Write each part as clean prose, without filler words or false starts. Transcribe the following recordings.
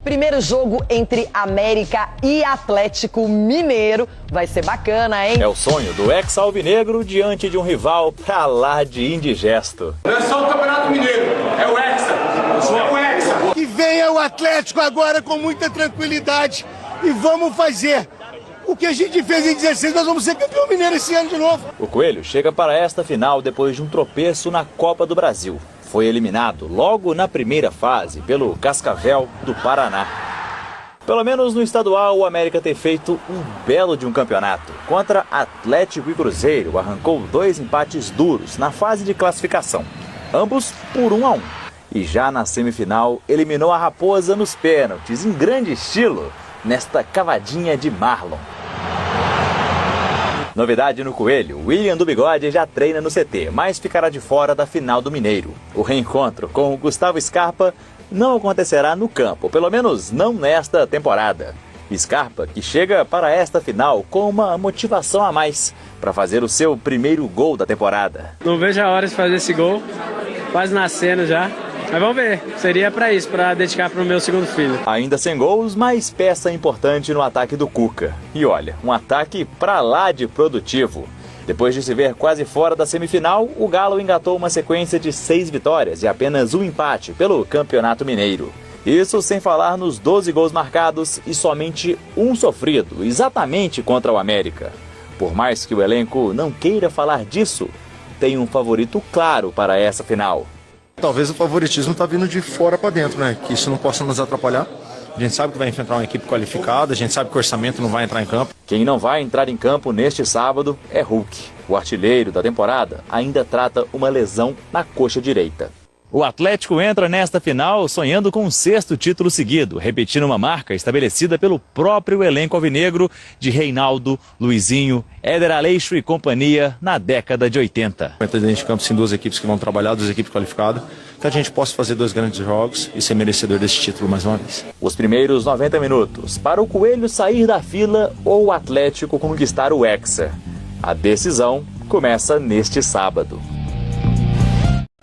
Primeiro jogo entre América e Atlético Mineiro. Vai ser bacana, hein? É o sonho do ex-alvinegro diante de um rival pra lá de indigesto. Não é só o Campeonato Mineiro, é o Hexa. É o Hexa. Que venha o Atlético agora com muita tranquilidade e vamos fazer o que a gente fez em 16, nós vamos ser campeão mineiro esse ano de novo. O Coelho chega para esta final depois de um tropeço na Copa do Brasil. Foi eliminado logo na primeira fase pelo Cascavel do Paraná. Pelo menos no estadual, o América tem feito um belo de um campeonato. Contra Atlético e Cruzeiro, arrancou 2 empates duros na fase de classificação, ambos por 1-1. E já na semifinal, eliminou a Raposa nos pênaltis, em grande estilo, nesta cavadinha de Marlon. Novidade no Coelho, William do Bigode já treina no CT, mas ficará de fora da final do Mineiro. O reencontro com o Gustavo Scarpa não acontecerá no campo, pelo menos não nesta temporada. Scarpa que chega para esta final com uma motivação a mais para fazer o seu primeiro gol da temporada. Não vejo a hora de fazer esse gol, quase nascendo já. Mas vamos ver, seria para isso, para dedicar para o meu segundo filho. Ainda sem gols, mas peça importante no ataque do Cuca. E olha, um ataque pra lá de produtivo. Depois de se ver quase fora da semifinal, o Galo engatou uma sequência de 6 vitórias e apenas um empate pelo Campeonato Mineiro. Isso sem falar nos 12 gols marcados e somente um sofrido, exatamente contra o América. Por mais que o elenco não queira falar disso, tem um favorito claro para essa final. Talvez o favoritismo está vindo de fora para dentro, né? Que isso não possa nos atrapalhar. A gente sabe que vai enfrentar uma equipe qualificada, a gente sabe que o orçamento não vai entrar em campo. Quem não vai entrar em campo neste sábado é Hulk. O artilheiro da temporada ainda trata uma lesão na coxa direita. O Atlético entra nesta final sonhando com um 6º título seguido, repetindo uma marca estabelecida pelo próprio elenco alvinegro de Reinaldo, Luizinho, Éder Aleixo e companhia na década de 80. Dentro de campo, sim, 2 equipes que vão trabalhar, 2 equipes qualificadas, que a gente possa fazer 2 grandes jogos e ser merecedor desse título mais uma vez. Os primeiros 90 minutos para o Coelho sair da fila ou o Atlético conquistar o Hexa. A decisão começa neste sábado.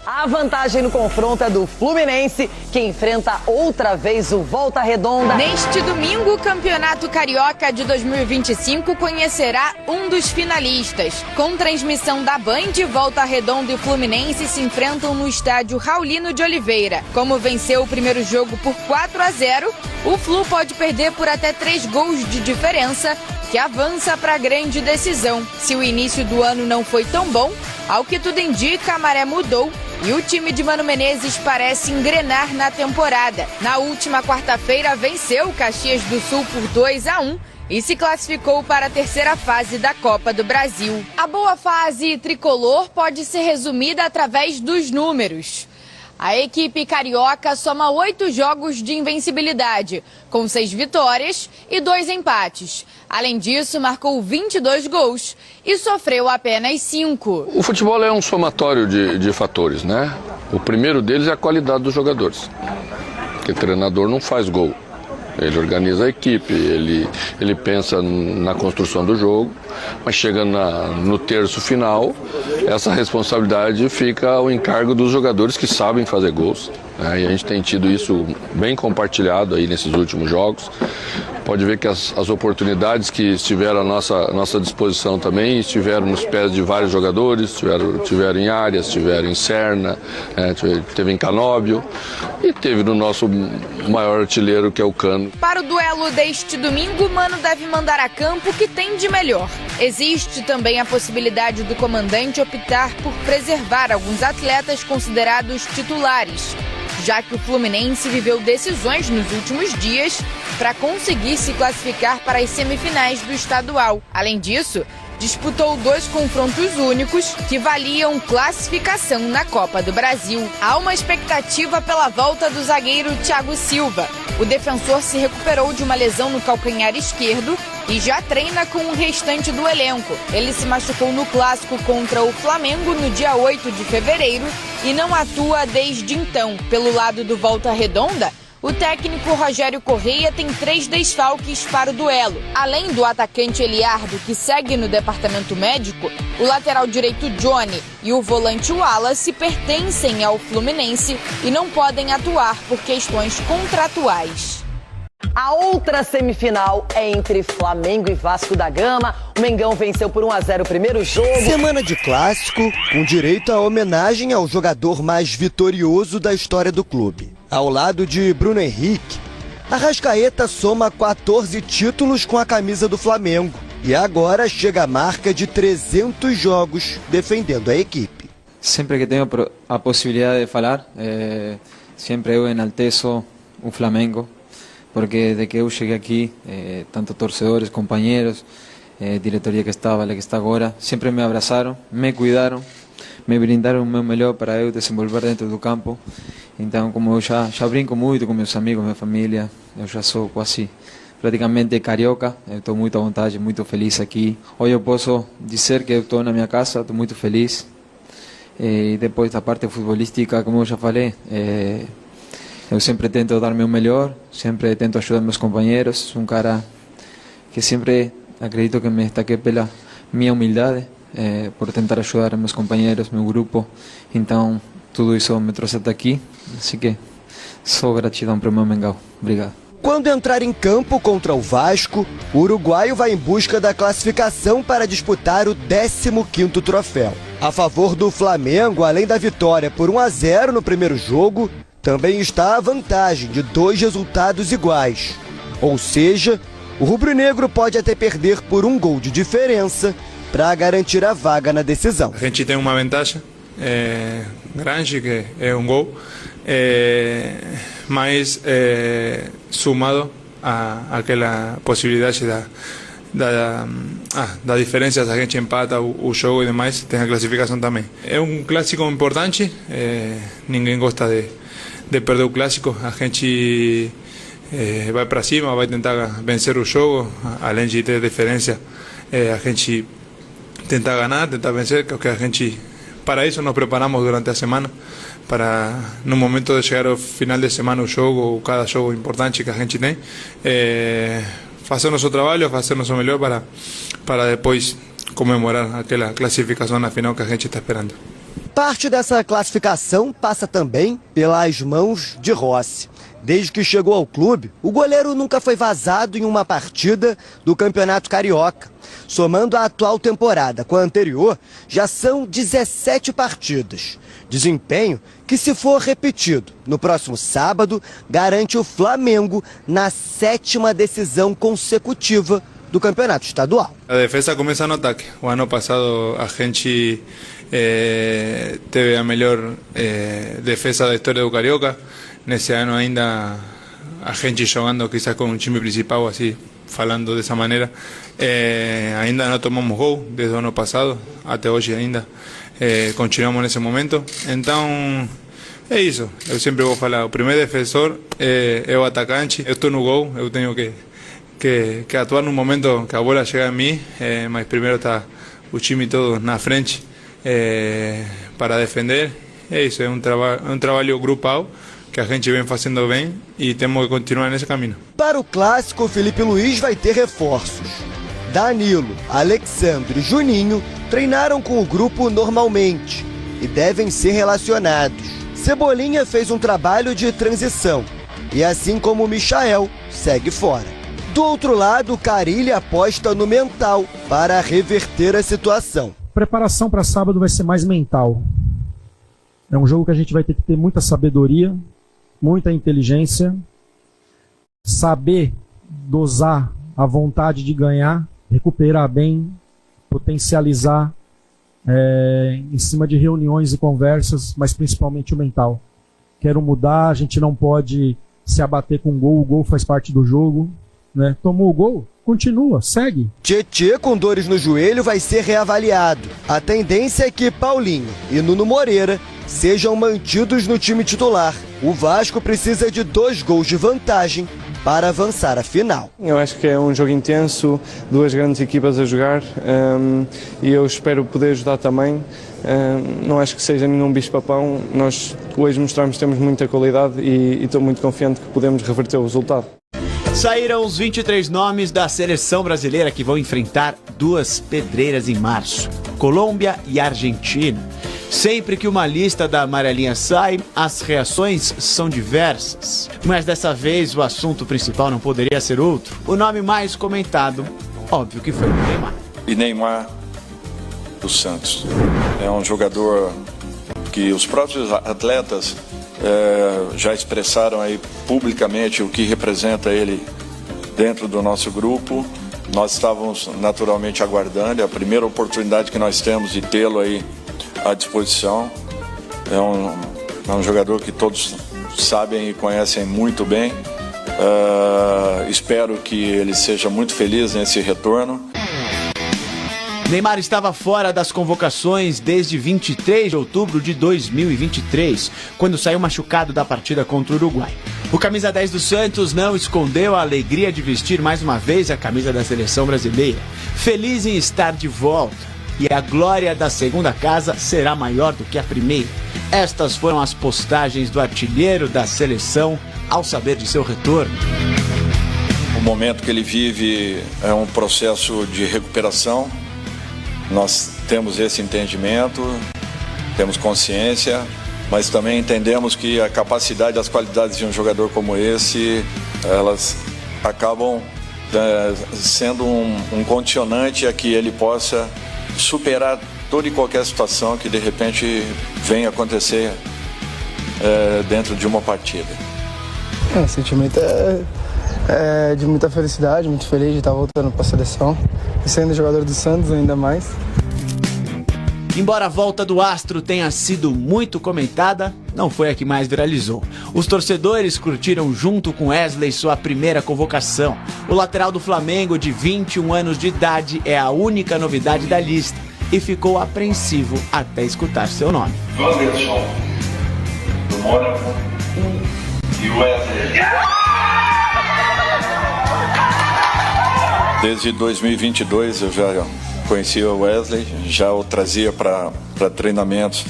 A vantagem no confronto é do Fluminense, que enfrenta outra vez o Volta Redonda. Neste domingo, o Campeonato Carioca de 2025 conhecerá um dos finalistas. Com transmissão da Band, Volta Redonda e Fluminense se enfrentam no estádio Raulino de Oliveira. Como venceu o primeiro jogo por 4-0, o Flu pode perder por até 3 gols de diferença, que avança para a grande decisão. Se o início do ano não foi tão bom, ao que tudo indica, a maré mudou e o time de Mano Menezes parece engrenar na temporada. Na última quarta-feira, venceu o Caxias do Sul por 2-1 e se classificou para a 3ª fase da Copa do Brasil. A boa fase tricolor pode ser resumida através dos números. A equipe carioca soma 8 jogos de invencibilidade, com 6 vitórias e 2 empates. Além disso, marcou 22 gols e sofreu apenas 5. O futebol é um somatório de fatores, né? O primeiro deles é a qualidade dos jogadores. Porque o treinador não faz gol. Ele organiza a equipe, ele pensa na construção do jogo, mas chega no terço final, essa responsabilidade fica ao encargo dos jogadores que sabem fazer gols. Né? E a gente tem tido isso bem compartilhado aí nesses últimos jogos. Pode ver que as oportunidades que estiveram à nossa disposição também estiveram nos pés de vários jogadores, tiveram em Arias, tiveram em Serna, teve em Canóbio e teve no nosso maior artilheiro, que é o Cano. Para o duelo deste domingo, Mano deve mandar a campo o que tem de melhor. Existe também a possibilidade do comandante optar por preservar alguns atletas considerados titulares, já que o Fluminense viveu decisões nos últimos dias para conseguir se classificar para as semifinais do estadual. Além disso, disputou 2 confrontos únicos que valiam classificação na Copa do Brasil. Há uma expectativa pela volta do zagueiro Thiago Silva. O defensor se recuperou de uma lesão no calcanhar esquerdo e já treina com o restante do elenco. Ele se machucou no clássico contra o Flamengo no dia 8 de fevereiro e não atua desde então. Pelo lado do Volta Redonda, o técnico Rogério Correia tem 3 desfalques para o duelo. Além do atacante Eliardo, que segue no departamento médico, o lateral direito Johnny e o volante Wallace pertencem ao Fluminense e não podem atuar por questões contratuais. A outra semifinal é entre Flamengo e Vasco da Gama. O Mengão venceu por 1-0 o primeiro jogo. Semana de clássico, com direito à homenagem ao jogador mais vitorioso da história do clube. Ao lado de Bruno Henrique, Arrascaeta soma 14 títulos com a camisa do Flamengo. E agora chega a marca de 300 jogos defendendo a equipe. Sempre que tenho a possibilidade de falar, sempre eu enalteço o Flamengo. Porque desde que eu cheguei aqui, tanto torcedores, companheiros, diretoria que estava, a que está agora, sempre me abraçaram, me cuidaram, me brindaram o meu melhor para eu desenvolver dentro do campo. Então, como eu já brinco muito com meus amigos, minha família, eu já sou quase praticamente carioca, eu estou muito à vontade, muito feliz aqui. Hoje eu posso dizer que eu estou na minha casa, estou muito feliz. E depois da parte futebolística, como eu já falei, eu sempre tento dar meu melhor, sempre tento ajudar meus companheiros. Sou um cara que sempre acredito que me destaquei pela minha humildade, por tentar ajudar meus companheiros, meu grupo. Então, tudo isso me trouxe até aqui. Assim que só gratidão para o meu Mengão. Obrigado. Quando entrar em campo contra o Vasco, o uruguaio vai em busca da classificação para disputar o 15º troféu. A favor do Flamengo, além da vitória por 1-0 no primeiro jogo, também está a vantagem de 2 resultados iguais. Ou seja, o rubro-negro pode até perder por 1 gol de diferença para garantir a vaga na decisão. A gente tem uma vantagem grande, que é 1 gol, mas somado àquela possibilidade da diferença, se a gente empata o jogo e demais, tem a classificação também. É um clássico importante, ninguém gosta de perder o clássico. A gente vai para cima, vai tentar vencer o jogo, além de ter diferença, a gente tentar ganhar, tentar vencer, que a gente, para isso nos preparamos durante a semana, para no momento de chegar ao final de semana o jogo, ou cada jogo importante que a gente tem, fazer nosso trabalho, fazer nosso melhor para depois comemorar aquela classificação na final que a gente está esperando. Parte dessa classificação passa também pelas mãos de Rossi. Desde que chegou ao clube, o goleiro nunca foi vazado em uma partida do Campeonato Carioca. Somando a atual temporada com a anterior, já são 17 partidas. Desempenho que, se for repetido no próximo sábado, garante o Flamengo na 7ª decisão consecutiva do Campeonato Estadual. A defesa começa no ataque. O ano passado a gente teve a melhor defesa da história do Carioca. Nesse ano ainda a gente jogando quizás com um time principal, assim, falando dessa maneira, ainda não tomamos gol desde o ano passado até hoje ainda. Continuamos nesse momento. Então é isso, eu sempre vou falar, o primeiro defensor é o atacante. Eu estou no gol, eu tenho que atuar no momento que a bola chega a mim, mas primeiro está o time todo na frente para defender. É isso, é um trabalho grupal que a gente vem fazendo bem e temos que continuar nesse caminho. Para o clássico, o Felipe Luiz vai ter reforços. Danilo, Alexandre e Juninho treinaram com o grupo normalmente e devem ser relacionados. Cebolinha fez um trabalho de transição e, assim como o Michael, segue fora. Do outro lado, Carille aposta no mental para reverter a situação. A preparação para sábado vai ser mais mental. É um jogo que a gente vai ter que ter muita sabedoria, muita inteligência, saber dosar a vontade de ganhar, recuperar bem, potencializar em cima de reuniões e conversas, mas principalmente o mental. Quero mudar, a gente não pode se abater com o gol faz parte do jogo, né? Tomou o gol, continua, segue. Tietê, com dores no joelho, vai ser reavaliado. A tendência é que Paulinho e Nuno Moreira sejam mantidos no time titular. O Vasco precisa de 2 gols de vantagem para avançar à final. Eu acho que é um jogo intenso, 2 grandes equipas a jogar, e eu espero poder ajudar também. Não acho que seja nenhum bicho-papão. Nós hoje mostramos que temos muita qualidade e estou muito confiante que podemos reverter o resultado. Saíram os 23 nomes da seleção brasileira que vão enfrentar 2 pedreiras em março, Colômbia e Argentina. Sempre que uma lista da amarelinha sai, as reações são diversas. Mas dessa vez o assunto principal não poderia ser outro. O nome mais comentado, óbvio que foi o Neymar. E Neymar do Santos. É um jogador que os próprios atletas já expressaram aí publicamente o que representa ele dentro do nosso grupo. Nós estávamos naturalmente aguardando, é a primeira oportunidade que nós temos de tê-lo aí à disposição. É um jogador que todos sabem e conhecem muito bem. Espero que ele seja muito feliz nesse retorno. Neymar estava fora das convocações desde 23 de outubro de 2023, quando saiu machucado da partida contra o Uruguai. O camisa 10 do Santos não escondeu a alegria de vestir mais uma vez a camisa da seleção brasileira. Feliz em estar de volta. E a glória da segunda casa será maior do que a primeira. Estas foram as postagens do artilheiro da seleção ao saber de seu retorno. O momento que ele vive é um processo de recuperação. Nós temos esse entendimento, temos consciência, mas também entendemos que a capacidade e as qualidades de um jogador como esse, elas acabam sendo um condicionante a que ele possa superar toda e qualquer situação que de repente venha acontecer dentro de uma partida. O sentimento é de muita felicidade, muito feliz de estar voltando para a seleção e sendo jogador do Santos ainda mais. Embora a volta do astro tenha sido muito comentada, não foi a que mais viralizou. Os torcedores curtiram junto com Wesley sua primeira convocação. O lateral do Flamengo, de 21 anos de idade, é a única novidade da lista e ficou apreensivo até escutar seu nome. Wanderson, do Mônaco, e Wesley. Desde 2022 eu já conhecia o Wesley, já o trazia para treinamentos.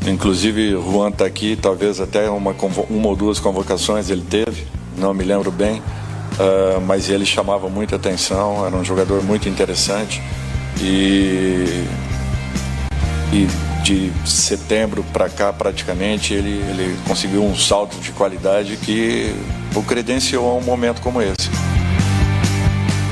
Inclusive o Juan está aqui, talvez até uma ou duas convocações ele teve, não me lembro bem, mas ele chamava muita atenção, era um jogador muito interessante. E de setembro para cá praticamente ele conseguiu um salto de qualidade que o credenciou a um momento como esse.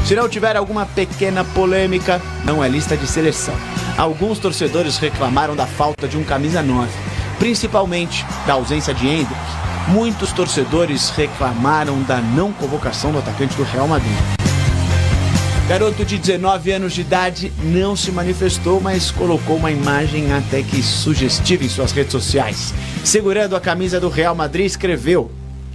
Se não tiver alguma pequena polêmica, não é lista de seleção. Alguns torcedores reclamaram da falta de um camisa 9, principalmente da ausência de Endrick. Muitos torcedores reclamaram da não convocação do atacante do Real Madrid. Garoto de 19 anos de idade não se manifestou, mas colocou uma imagem até que sugestiva em suas redes sociais. Segurando a camisa do Real Madrid, escreveu: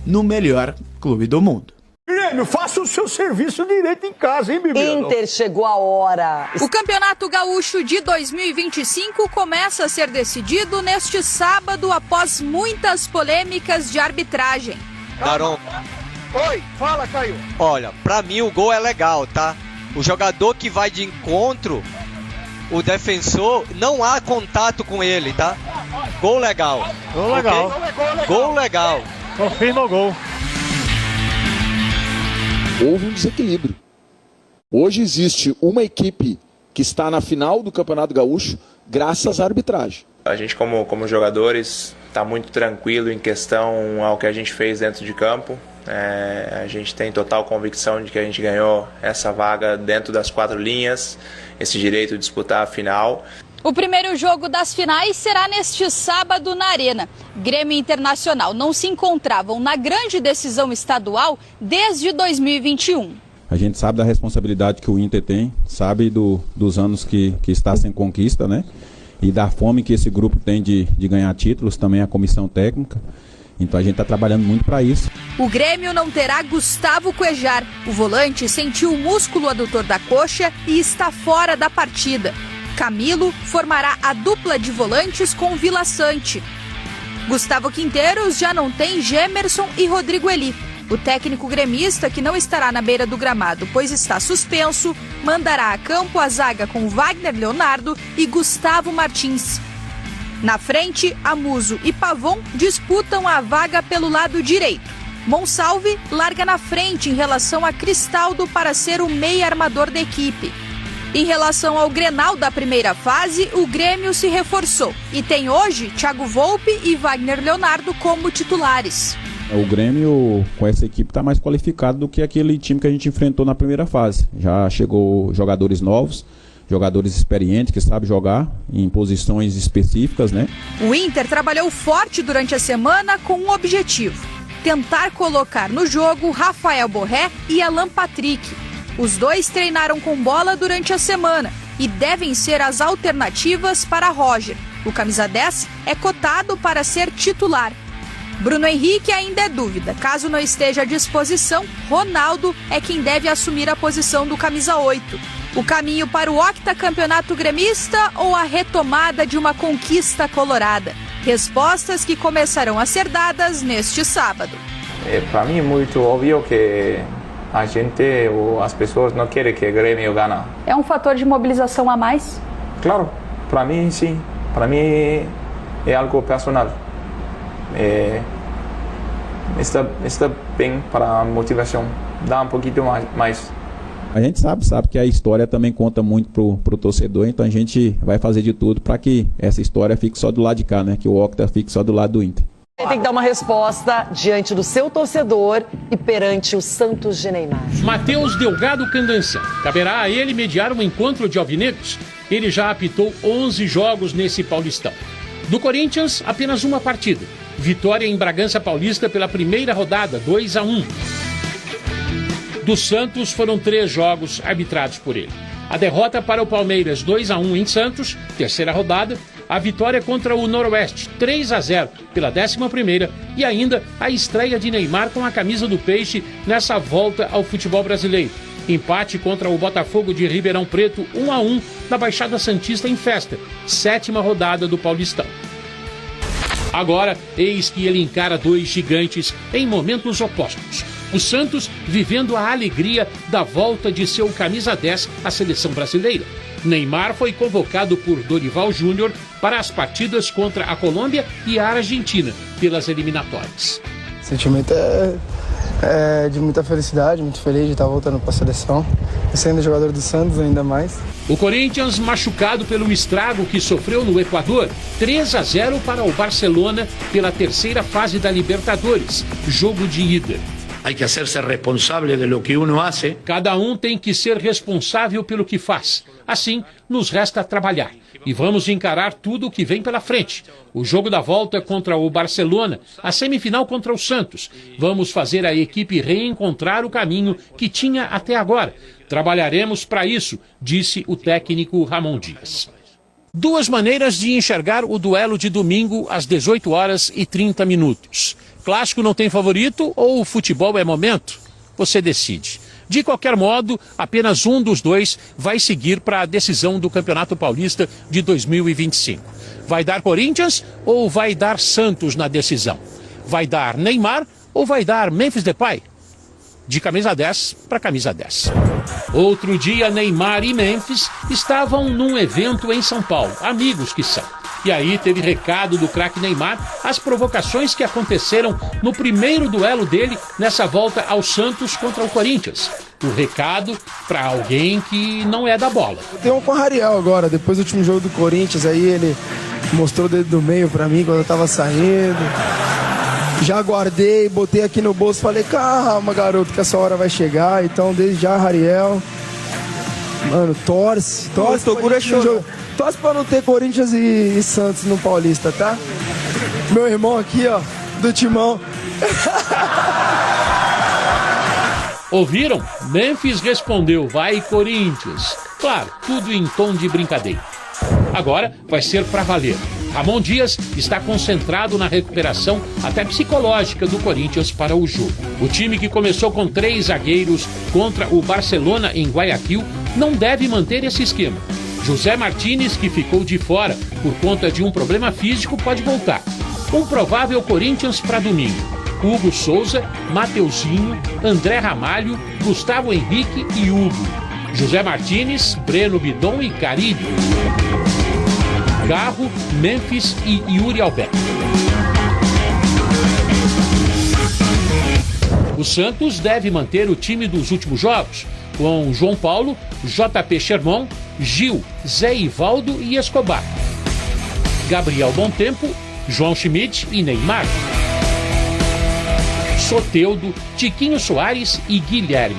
"No melhor clube do mundo". Grêmio, faça o seu serviço direito em casa, hein, bebê? Inter, chegou a hora. O Campeonato Gaúcho de 2025 começa a ser decidido neste sábado após muitas polêmicas de arbitragem. Daron. Oi, fala, Caio. Olha, pra mim o gol é legal, tá? O jogador que vai de encontro, o defensor, não há contato com ele, tá? Gol legal. Gol legal. Okay? Gol legal. Confirma o gol. Houve um desequilíbrio. Hoje existe uma equipe que está na final do Campeonato Gaúcho graças à arbitragem. A gente como jogadores está muito tranquilo em questão ao que a gente fez dentro de campo. A gente tem total convicção de que a gente ganhou essa vaga dentro das 4 linhas, esse direito de disputar a final. O primeiro jogo das finais será neste sábado na Arena. Grêmio e Internacional não se encontravam na grande decisão estadual desde 2021. A gente sabe da responsabilidade que o Inter tem, sabe dos anos que está sem conquista, né? E da fome que esse grupo tem de ganhar títulos, também a comissão técnica. Então a gente está trabalhando muito para isso. O Grêmio não terá Gustavo Cuejar. O volante sentiu o músculo adutor da coxa e está fora da partida. Camilo formará a dupla de volantes com Vila Sante. Gustavo Quinteiros já não tem Gemerson e Rodrigo Eli. O técnico gremista, que não estará na beira do gramado, pois está suspenso, mandará a campo a zaga com Wagner Leonardo e Gustavo Martins. Na frente, Amuso e Pavon disputam a vaga pelo lado direito. Monsalve larga na frente em relação a Cristaldo para ser o meia armador da equipe. Em relação ao Grenal da primeira fase, o Grêmio se reforçou e tem hoje Thiago Volpi e Wagner Leonardo como titulares. O Grêmio, com essa equipe, está mais qualificado do que aquele time que a gente enfrentou na primeira fase. Já chegou jogadores novos, jogadores experientes que sabem jogar em posições específicas, né? O Inter trabalhou forte durante a semana com um objetivo: tentar colocar no jogo Rafael Borré e Alan Patrick. Os dois treinaram com bola durante a semana e devem ser as alternativas para Roger. O camisa 10 é cotado para ser titular. Bruno Henrique ainda é dúvida. Caso não esteja à disposição, Ronaldo é quem deve assumir a posição do camisa 8. O caminho para o octacampeonato gremista ou a retomada de uma conquista colorada? Respostas que começarão a ser dadas neste sábado. Para mim é muito óbvio que a gente ou as pessoas não querem que o Grêmio ganhe. É um fator de mobilização a mais? Claro, para mim sim. Para mim é algo personal. Está bem para a motivação. Dá um pouquinho mais. A gente sabe que a história também conta muito pro torcedor, então a gente vai fazer de tudo para que essa história fique só do lado de cá, né? Que o Octa fique só do lado do Inter. Ele tem que dar uma resposta diante do seu torcedor e perante o Santos de Neymar. Matheus Delgado Candança. Caberá a ele mediar um encontro de alvinegros. Ele já apitou 11 jogos nesse Paulistão. Do Corinthians, apenas uma partida. Vitória em Bragança Paulista pela primeira rodada, 2-1. Do Santos foram 3 jogos arbitrados por ele. A derrota para o Palmeiras, 2-1 em Santos, terceira rodada. A vitória contra o Noroeste, 3-0 pela 11ª, e ainda a estreia de Neymar com a camisa do Peixe nessa volta ao futebol brasileiro. Empate contra o Botafogo de Ribeirão Preto, 1-1 na Baixada Santista em Festa, 7ª rodada do Paulistão. Agora, eis que ele encara 2 gigantes em momentos opostos. O Santos vivendo a alegria da volta de seu camisa 10 à seleção brasileira. Neymar foi convocado por Dorival Júnior para as partidas contra a Colômbia e a Argentina pelas eliminatórias. O sentimento é de muita felicidade, muito feliz de estar voltando para a seleção. E sendo jogador do Santos, ainda mais. O Corinthians machucado pelo estrago que sofreu no Equador, 3-0 para o Barcelona pela terceira fase da Libertadores, jogo de ida. Hay que hacerse responsable de lo que uno hace. Cada um tem que ser responsável pelo que faz. Assim, nos resta trabalhar. E vamos encarar tudo o que vem pela frente. O jogo da volta contra o Barcelona, a semifinal contra o Santos. Vamos fazer a equipe reencontrar o caminho que tinha até agora. Trabalharemos para isso, disse o técnico Ramon Dias. 2 maneiras de enxergar o duelo de domingo às 18h30. Clássico não tem favorito ou o futebol é momento? Você decide. De qualquer modo, apenas um dos dois vai seguir para a decisão do Campeonato Paulista de 2025. Vai dar Corinthians ou vai dar Santos na decisão? Vai dar Neymar ou vai dar Memphis Depay? De camisa 10 para camisa 10. Outro dia, Neymar e Memphis estavam num evento em São Paulo, amigos que são. E aí teve recado do craque Neymar, as provocações que aconteceram no primeiro duelo dele nessa volta ao Santos contra o Corinthians. O recado para alguém que não é da bola. Tem um com o Rariel agora, depois do último jogo do Corinthians, aí ele mostrou o dedo do meio pra mim quando eu tava saindo. Já guardei, botei aqui no bolso, falei, calma garoto, que essa hora vai chegar. Então desde já, Rariel, mano, torce pra não ter Corinthians e Santos no Paulista, tá? Meu irmão aqui, ó, do Timão. Ouviram? Memphis respondeu, vai Corinthians. Claro, tudo em tom de brincadeira. Agora vai ser pra valer. Ramon Dias está concentrado na recuperação até psicológica do Corinthians para o jogo. O time que começou com 3 zagueiros contra o Barcelona em Guayaquil não deve manter esse esquema. José Martínez, que ficou de fora por conta de um problema físico, pode voltar. Um provável Corinthians para domingo. Hugo Souza, Mateuzinho, André Ramalho, Gustavo Henrique e Hugo. José Martínez, Breno Bidon e Carilho. Garro, Memphis e Yuri Alberto. O Santos deve manter o time dos últimos jogos, com João Paulo, JP Sherman, Gil, Zé Ivaldo e Escobar. Gabriel Bontempo, João Schmidt e Neymar. Soteldo, Tiquinho Soares e Guilherme.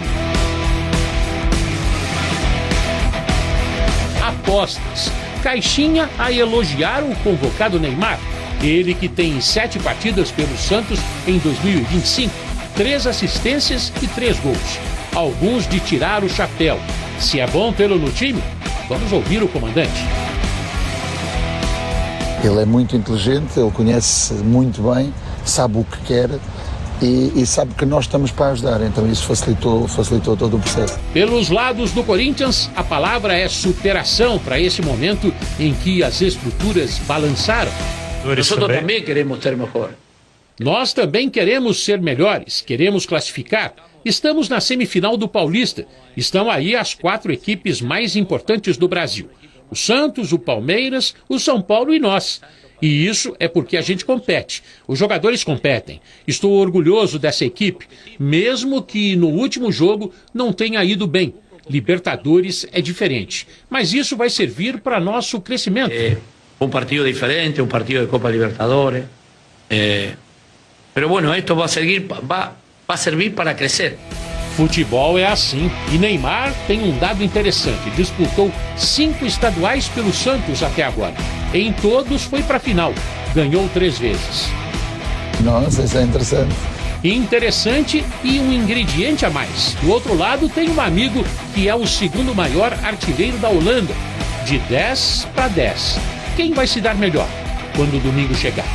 Apostas. Caixinha a elogiar o convocado Neymar. Ele que tem 7 partidas pelo Santos em 2025, 3 assistências e 3 gols. Alguns de tirar o chapéu. Se é bom tê-lo no time, vamos ouvir o comandante. Ele é muito inteligente, ele conhece muito bem, sabe o que quer e sabe que nós estamos para ajudar, então isso facilitou todo o processo. Pelos lados do Corinthians, a palavra é superação para esse momento em que as estruturas balançaram. Nós também queremos ser melhor. Nós também queremos ser melhores, queremos classificar. Estamos na semifinal do Paulista. Estão aí as 4 equipes mais importantes do Brasil. O Santos, o Palmeiras, o São Paulo e nós. E isso é porque a gente compete. Os jogadores competem. Estou orgulhoso dessa equipe, mesmo que no último jogo não tenha ido bem. Libertadores é diferente. Mas isso vai servir para nosso crescimento. É um partido diferente, um partido de Copa Libertadores. Pero bueno, esto vai servir para crescer. Futebol é assim. E Neymar tem um dado interessante. Disputou 5 estaduais pelo Santos até agora. Em todos foi para a final. Ganhou 3 vezes. Nossa, isso é interessante. Interessante e um ingrediente a mais. Do outro lado tem um amigo que é o 2º maior artilheiro da Holanda. De 10 para 10. Quem vai se dar melhor quando o domingo chegar?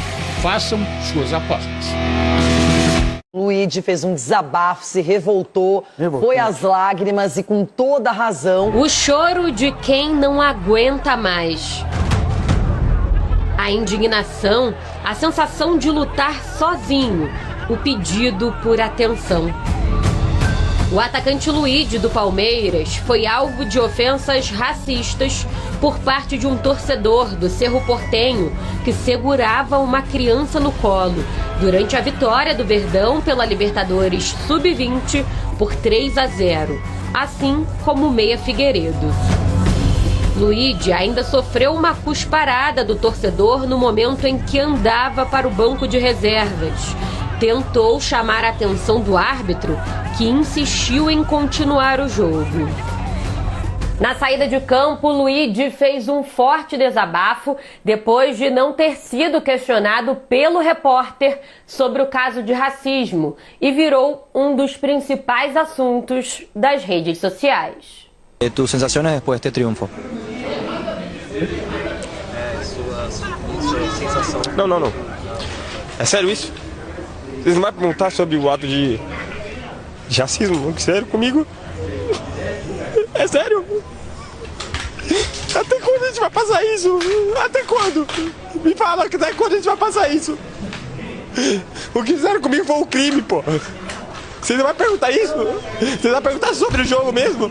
Façam suas apostas. Luigi fez um desabafo, se revoltou, foi às lágrimas e com toda a razão. O choro de quem não aguenta mais. A indignação, a sensação de lutar sozinho, o pedido por atenção. O atacante Luigi do Palmeiras foi alvo de ofensas racistas por parte de um torcedor do Cerro Porteño que segurava uma criança no colo durante a vitória do Verdão pela Libertadores Sub-20 por 3-0, assim como o meia Figueiredo. Luigi ainda sofreu uma cusparada do torcedor no momento em que andava para o banco de reservas. Tentou chamar a atenção do árbitro, que insistiu em continuar o jogo. Na saída de campo, Luigi fez um forte desabafo depois de não ter sido questionado pelo repórter sobre o caso de racismo e virou um dos principais assuntos das redes sociais. ¿Tus sensaciones después de este triunfo? Não. É sério isso? Vocês não vão perguntar sobre o ato de racismo? Sério comigo? É sério? Até quando a gente vai passar isso? Até quando? Me fala que até quando a gente vai passar isso? O que fizeram comigo foi um crime, pô. Vocês não vão perguntar isso? Vocês vão perguntar sobre o jogo mesmo?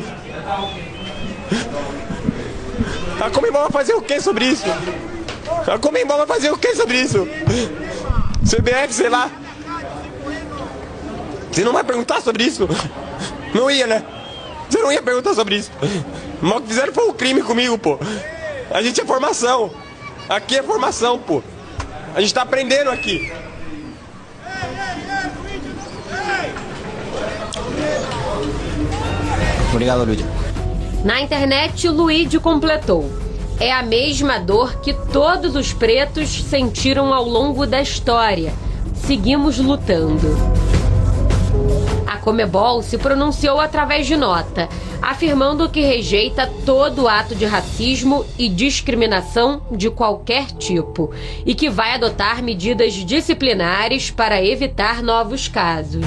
A Conmebol vai fazer o que sobre isso? A Conmebol vai fazer o que sobre isso? CBF, sei lá. Você não vai perguntar sobre isso? Não ia, né? Você não ia perguntar sobre isso. Mas o que fizeram foi um crime comigo, pô. A gente é formação. Aqui é formação, pô. A gente tá aprendendo aqui. Obrigado, Luigi. Na internet, Luigi completou. É a mesma dor que todos os pretos sentiram ao longo da história. Seguimos lutando. A Conmebol se pronunciou através de nota, afirmando que rejeita todo ato de racismo e discriminação de qualquer tipo e que vai adotar medidas disciplinares para evitar novos casos.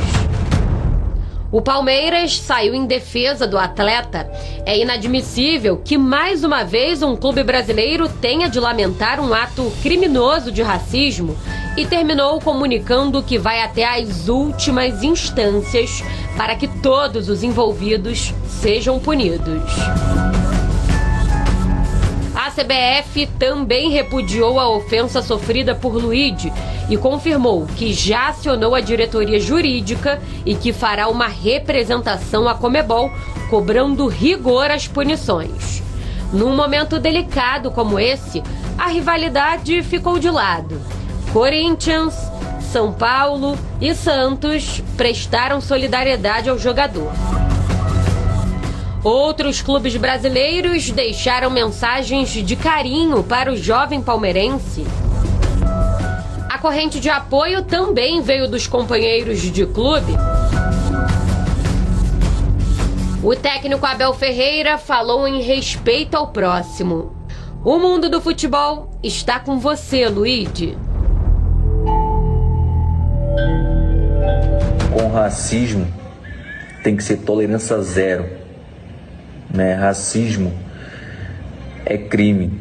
O Palmeiras saiu em defesa do atleta. É inadmissível que mais uma vez um clube brasileiro tenha de lamentar um ato criminoso de racismo e terminou comunicando que vai até as últimas instâncias para que todos os envolvidos sejam punidos. A A CBF também repudiou a ofensa sofrida por Luigi e confirmou que já acionou a diretoria jurídica e que fará uma representação à Conmebol, cobrando rigor às punições. Num momento delicado como esse, a rivalidade ficou de lado. Corinthians, São Paulo e Santos prestaram solidariedade ao jogador. Outros clubes brasileiros deixaram mensagens de carinho para o jovem palmeirense. A corrente de apoio também veio dos companheiros de clube. O técnico Abel Ferreira falou em respeito ao próximo. O mundo do futebol está com você, Luigi. Com racismo tem que ser tolerância zero. Né? Racismo é crime.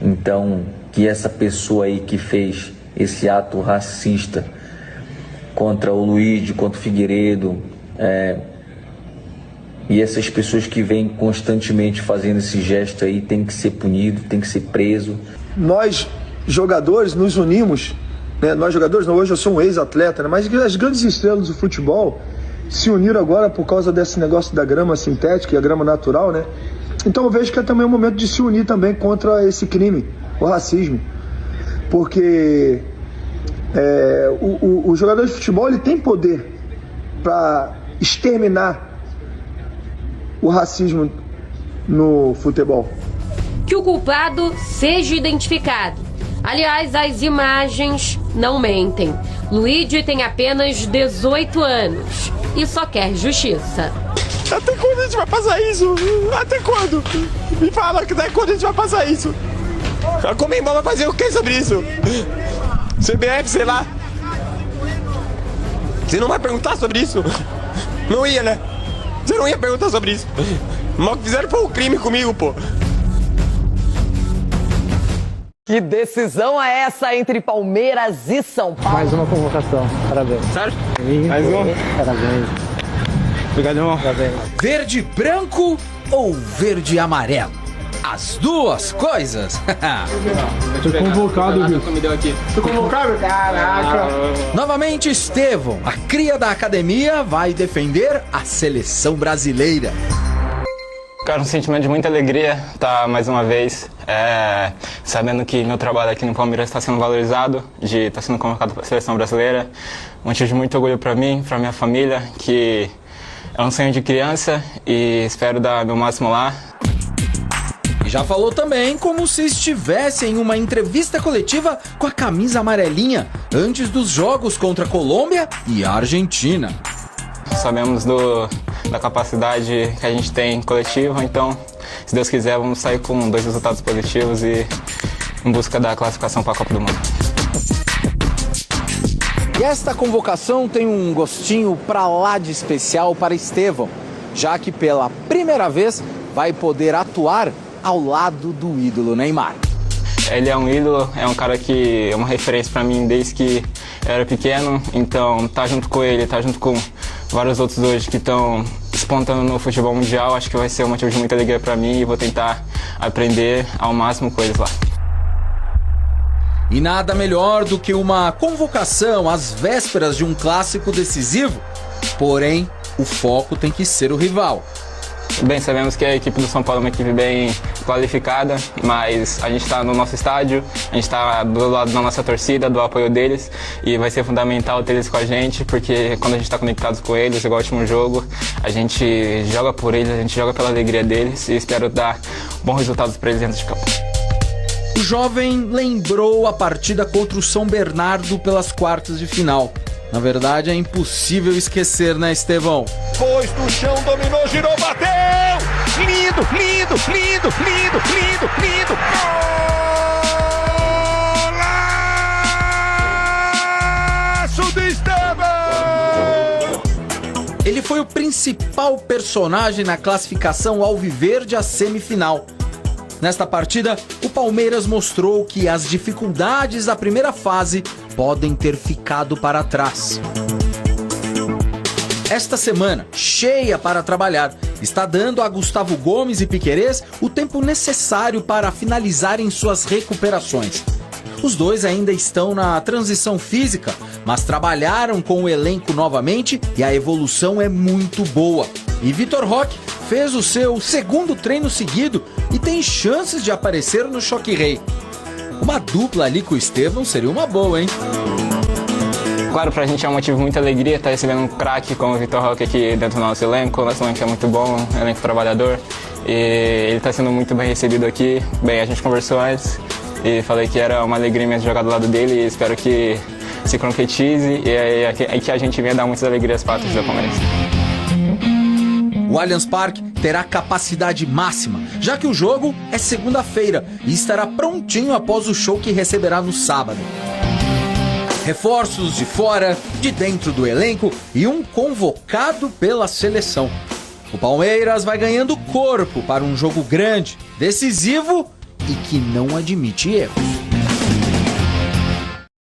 Então, que essa pessoa aí que fez esse ato racista contra o Luigi, contra o Figueiredo, e essas pessoas que vêm constantemente fazendo esse gesto aí tem que ser punido, tem que ser preso. Nós, jogadores, nos unimos, né? Nós jogadores, não, hoje eu sou um ex-atleta, né? Mas as grandes estrelas do futebol se uniram agora por causa desse negócio da grama sintética e a grama natural, né? Então eu vejo que é também um momento de se unir também contra esse crime, o racismo. Porque o jogador de futebol, ele tem poder para exterminar o racismo no futebol. Que o culpado seja identificado. Aliás, as imagens não mentem. Luigi tem apenas 18 anos e só quer justiça. Até quando a gente vai passar isso? Até quando? Me fala, até quando a gente vai passar isso? A Conmebol vai fazer o que sobre isso? CBF, sei lá. Você não vai perguntar sobre isso? Não ia, né? Você não ia perguntar sobre isso. Mas o que fizeram foi um crime comigo, pô. Que decisão é essa entre Palmeiras e São Paulo? Mais uma convocação. Parabéns. Sério? Mais uma? Parabéns. Obrigado, irmão. Parabéns. Verde branco ou verde amarelo? As duas coisas. Tô convocado, viu? Tô convocado? Caraca. Novamente, Estevão, a cria da academia, vai defender a seleção brasileira. Cara, um sentimento de muita alegria estar mais uma vez sabendo que meu trabalho aqui no Palmeiras está sendo valorizado, de estar sendo convocado para a seleção brasileira. Um motivo de muito orgulho para mim, para minha família, que é um sonho de criança e espero dar meu máximo lá. E já falou também como se estivesse em uma entrevista coletiva com a camisa amarelinha antes dos jogos contra a Colômbia e a Argentina. Sabemos da capacidade que a gente tem coletiva, então, se Deus quiser, vamos sair com 2 resultados positivos e em busca da classificação para a Copa do Mundo. E esta convocação tem um gostinho pra lá de especial para Estevão, já que pela primeira vez vai poder atuar ao lado do ídolo Neymar. Ele é um ídolo, é um cara que é uma referência para mim desde que eu era pequeno, então tá junto com ele, tá junto com vários outros hoje que estão despontando no futebol mundial, acho que vai ser um motivo de muita alegria para mim e vou tentar aprender ao máximo com eles lá. E nada melhor do que uma convocação às vésperas de um clássico decisivo, porém o foco tem que ser o rival. Bem, sabemos que a equipe do São Paulo é uma equipe bem qualificada, mas a gente está no nosso estádio, a gente está do lado da nossa torcida, do apoio deles, e vai ser fundamental ter eles com a gente, porque quando a gente está conectado com eles, igual o último jogo, a gente joga por eles, a gente joga pela alegria deles e espero dar bons resultados para eles dentro de campo. O jovem lembrou a partida contra o São Bernardo pelas quartas de final. Na verdade, é impossível esquecer, né, Estevão? Pôs no chão, dominou, girou, bateu! Lindo, lindo, lindo, lindo, lindo, lindo! Golaço do Estevão! Ele foi o principal personagem na classificação alviverde à semifinal. Nesta partida, o Palmeiras mostrou que as dificuldades da primeira fase podem ter ficado para trás. Esta semana, cheia para trabalhar, está dando a Gustavo Gomes e Piquerez o tempo necessário para finalizarem suas recuperações. Os dois ainda estão na transição física, mas trabalharam com o elenco novamente e a evolução é muito boa. E Vitor Roque fez o seu segundo treino seguido e tem chances de aparecer no Choque Rei. Uma dupla ali com o Estevão seria uma boa, hein? Claro, pra gente é um motivo de muita alegria estar recebendo um craque como o Vitor Roque aqui dentro do nosso elenco. O nosso elenco é muito bom, elenco trabalhador. E ele está sendo muito bem recebido aqui. Bem, a gente conversou antes e falei que era uma alegria mesmo jogar do lado dele e espero que se concretize e que a gente venha dar muitas alegrias para a torcida palmeirense. O Allianz Parque terá capacidade máxima, já que o jogo é segunda-feira e estará prontinho após o show que receberá no sábado. Reforços de fora, de dentro do elenco e um convocado pela seleção. O Palmeiras vai ganhando corpo para um jogo grande, decisivo e que não admite erros.